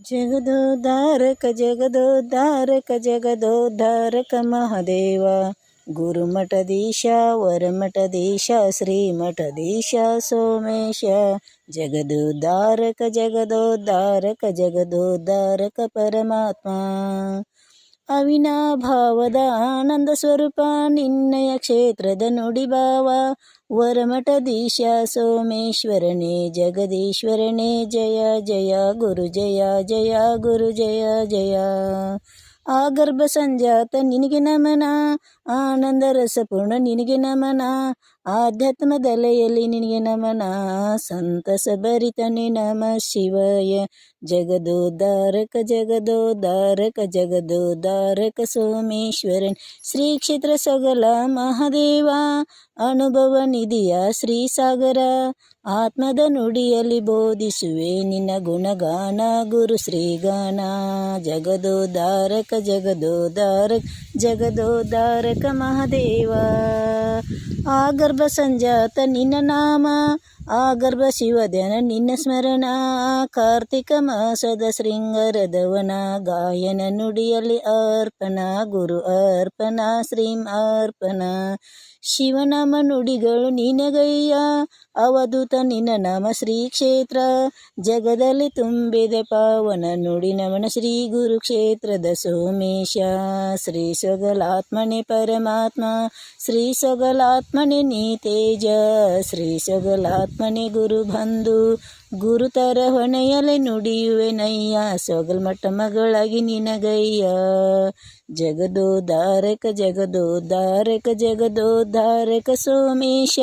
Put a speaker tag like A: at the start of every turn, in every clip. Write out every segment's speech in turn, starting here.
A: ಜಗದೋದ್ಧಾರಕ ಜಗದೋದ್ಧಾರಕ ಜಗದೋದ್ಧಾರಕ ಮಹಾದೇವ ಗುರುಮಠದೀಶ ವರಮಠದೀಶ ಶ್ರೀಮಠದೀಶ ಸೋಮೇಶ ಜಗದೋದ್ಧಾರಕ ಜಗದೋದ್ಧಾರಕ ಜಗದೋದ್ಧಾರಕ ಪರಮಾತ್ಮ ಅವಿನಾಭಾವದ ಆನಂದ ಸ್ವರೂಪ ನಿನ್ನಯ ಕ್ಷೇತ್ರದ ನುಡಿಭಾವ ವರಮಠದೀಶ ಸೋಮೇಶ್ವರನೇ ಜಗದೀಶ್ವರನೇ ಜಯ ಜಯ ಗುರು ಜಯ ಜಯ ಗುರು ಜಯ ಜಯ ಆಗರ್ಭ ಸಂಜಾತ ನಿನಗೆ ನಮನ ಆನಂದ ರಸಪೂರ್ಣ ನಿನಗೆ ನಮನ ಆಧ್ಯಾತ್ಮದಲೆಯಲ್ಲಿ ನಿನಗೆ ನಮನ ಸಂತಸ ಭರಿತನೆ ನಮ ಶಿವಯ ಜಗದೋದ್ಧಾರಕ ಜಗದೋದ್ಧಾರಕ ಜಗದೋದ್ಧಾರಕ ಸೋಮೇಶ್ವರನ್ ಶ್ರೀ ಕ್ಷೇತ್ರ ಸೊಗಲ ಮಹಾದೇವ ಅನುಭವ ನಿಧಿಯ ಶ್ರೀ ಸಾಗರ ಆತ್ಮದ ನುಡಿಯಲ್ಲಿ ಬೋಧಿಸುವೆ ನಿನ್ನ ಗುಣಗಾನ ಗುರು ಶ್ರೀಗಾನ ಜಗದೋದ್ಧಾರಕ ಜಗದೋದ್ಧಾರಕ ಜಗದೋದ್ಧಾರಕ ಮಹಾದೇವ ಆಗರ್ಭ ಸಂಜಾತ ನಿನ್ನ ನಾಮ ಆಗರ್ಭ ಶಿವಧ್ಯಾನ ನಿನ್ನ ಸ್ಮರಣ ಕಾರ್ತಿಕ ಮಾಸದ ಶೃಂಗಾರದವನ ಗಾಯನ ನುಡಿಯಲ್ಲಿ ಅರ್ಪಣ ಗುರು ಅರ್ಪಣ ಶ್ರೀಂ ಅರ್ಪಣ ಶಿವನಾಮ ನುಡಿಗಳು ನಿನಗಯ್ಯ ಅವಧೂತ ನಿನ್ನ ನಾಮ ಶ್ರೀ ಕ್ಷೇತ್ರ ಜಗದಲ್ಲಿ ತುಂಬಿದೆ ಪಾವನ ನುಡಿ ನಮನ ಶ್ರೀ ಗುರುಕ್ಷೇತ್ರದ ಸೋಮೇಶ ಶ್ರೀ ಸೊಗಲಾತ್ಮನೆ ಪರಮಾತ್ಮ ಶ್ರೀ ಸೊಗಲಾತ್ಮನೆ ನೀ ತೇಜ ಶ್ರೀ ಸೊಗಲಾತ್ಮನೆ ಗುರು ಬಂಧು ಗುರುತರ ಹೊಣೆಯಲೆ ನುಡಿಯುವೆ ನಯ್ಯ ಸೊಗಲ್ಮಠ ಮಗಳಾಗಿ ನಿನಗಯ್ಯ ಜಗದೋದ್ಧಾರಕ ಜಗದೋದ್ಧಾರಕ ಜಗದೋದ್ಧಾರಕ ಸೋಮೇಶ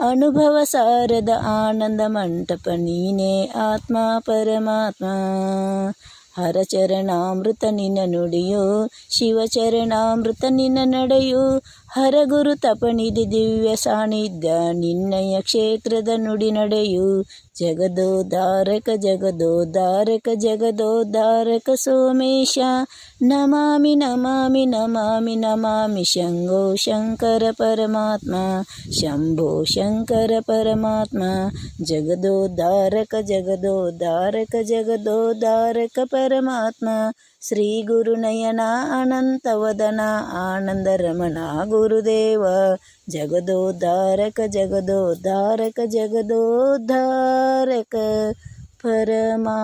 A: ಅನುಭವ ಸಾರದ ಆನಂದ ಮಂಟಪ ನೀನೇ ಆತ್ಮ ಪರಮಾತ್ಮ ಹರಚರಣಾಮೃತ ನಿನ್ನ ನುಡಿಯು ಶಿವಚರಣಾಮೃತ ನಿನ್ನ ನಡೆಯು ಹರಗುರು ತಪನಿಧಿ ದಿವ್ಯ ಸಾನ್ನಿಧ್ಯ ನಿನ್ನಯ ಕ್ಷೇತ್ರದ ನುಡಿ ನಡೆಯು ಜಗದೋದ್ಧಾರಕ ಜಗದೋದ್ಧಾರಕ ಜಗದೋದ್ಧಾರಕ ಸೋಮೇಶ ನಮಾಮಿ ನಮಾಮಿ ನಮಾಮಿ ನಮಾಮಿ ಶಂಭೋ ಶಂಕರ ಪರಮಾತ್ಮ ಶಂಭೋ ಶಂಕರ ಪರಮಾತ್ಮ ಜಗದೋದ್ಧಾರಕ ಜಗದೋದ್ಧಾರಕ ಜಗದೋದ್ಧಾರಕ ಪರಮಾತ್ಮ ಶ್ರೀ ಗುರುನಯನ ಅನಂತವದನ ಆನಂದ ರಮಣ ಗುರುದೇವ ಜಗದೋದ್ಧಾರಕ ಜಗದೋದ್ಧಾರಕ ಜಗದೋದ್ಧಾರಕ ಪರಮಾತ್ಮ